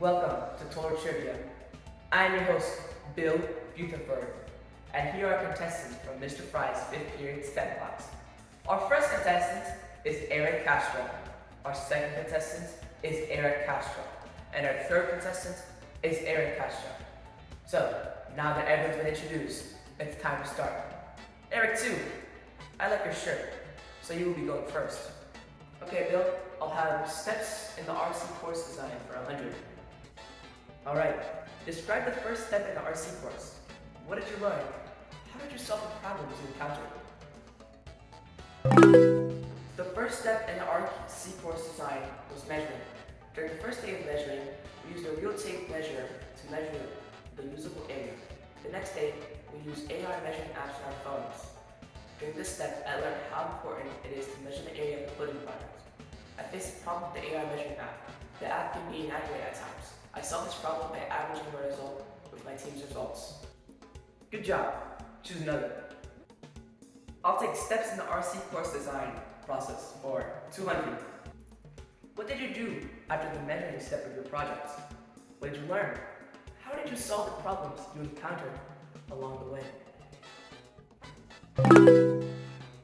Welcome to Total Trivia. I'm your host, Bill Butherford, and here are contestants from Mr. Fry's 5th period STEM class. Our first contestant is Eric Castro. Our second contestant is Eric Castro. And our third contestant is Eric Castro. So, now that everyone's been introduced, it's time to start. Eric 2, I like your shirt, so you will be going first. Okay, Bill, I'll have steps in the RC course design for 100. Alright, describe the first step in the RC course. What did you learn? How did you solve the problems you encountered? The first step in the RC course design was measuring. During the first day of measuring, we used a real tape measure to measure the usable area. The next day, we used AR measuring apps on our phones. During this step, I learned how important it is to measure the area of the building project. I faced a problem with the AR measuring app. The app can be inaccurate at times. I solved this problem by averaging the result with my team's results. Good job. Choose another. I'll take steps in the RC course design process for 200. What did you do after the measuring step of your project? What did you learn? How did you solve the problems you encountered along the way?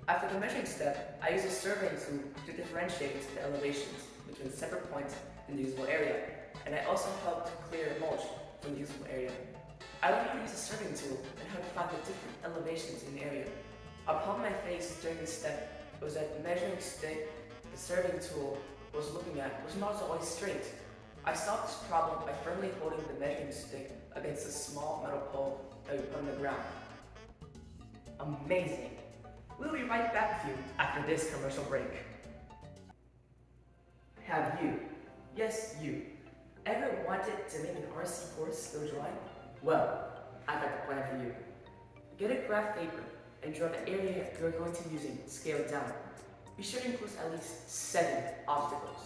After the measuring step, I used a surveying tool to differentiate the elevations between separate points in the usable area, and I also helped clear mulch from the usable area. I learned how to use a surveying tool and how to find the different elevations in the area. A problem I faced during this step was that the measuring stick the surveying tool was looking at was not always straight. I solved this problem by firmly holding the measuring stick against a small metal pole that we put on the ground. Amazing! We'll be right back with you after this commercial break. Have you, yes you, ever wanted to make an RC course skill drawing? Well, I've got a plan for you. Get a graph paper and draw the area you're going to be using scaled down. Be sure to include at least 7 obstacles.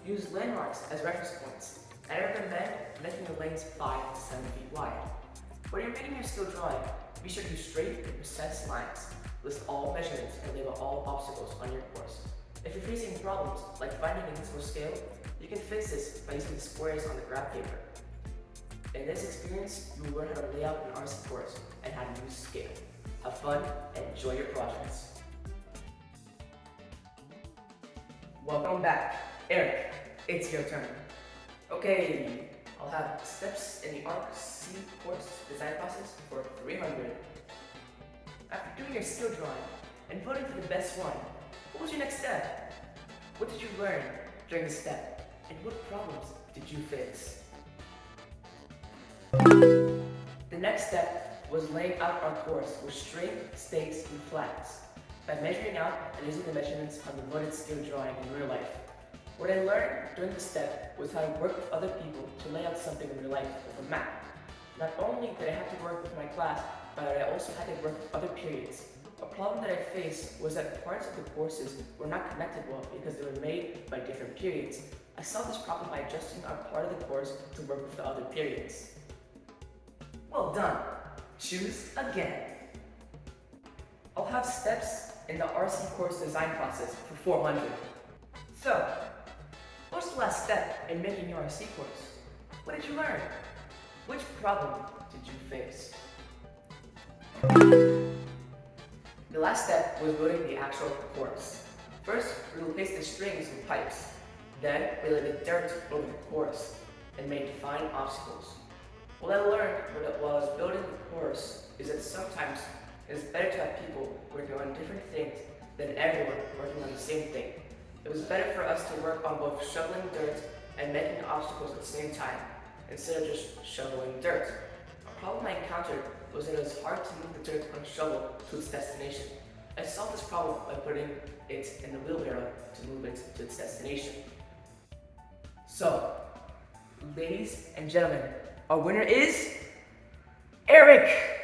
Use landmarks as reference points, and I recommend making the lanes 5 to 7 feet wide. When you're making your skill drawing, be sure to use straight and precise lines. List all measurements and label all obstacles on your course. If you're facing problems like finding a useful scale, you can fix this by using the squares on the graph paper. In this experience, you will learn how to lay out an RC course and how to use scale. Have fun and enjoy your projects. Welcome back. Eric, it's your turn. Okay, I'll have steps in the RC course design process for 300. After doing your skill drawing and voting for the best one, what was your next step? What did you learn during the step? And what problems did you face? The next step was laying out our course with straight, stakes, and flags. By measuring out and using the measurements on the voted skill drawing in real life. What I learned during the step was how to work with other people to lay out something in real life with a map. Not only did I have to work with my class, but I also had to work with other periods. A problem that I faced was that parts of the courses were not connected well because they were made by different periods. I solved this problem by adjusting our part of the course to work with the other periods. Well done! Choose again. I'll have steps in the RC course design process for 400. So, what's the last step in making your RC course? What did you learn? Which problem did you face? The last step was building the actual course. First, we replaced the strings with pipes. Then, we laid the dirt over the course and made defined obstacles. What I learned while I was building the course is that sometimes it's better to have people working on different things than everyone working on the same thing. It was better for us to work on both shoveling dirt and making obstacles at the same time, instead of just shoveling dirt. A problem I encountered was that it was hard to move the dirt on a shovel to its destination. I solved this problem by putting it in the wheelbarrow to move it to its destination. So, ladies and gentlemen, our winner is Eric!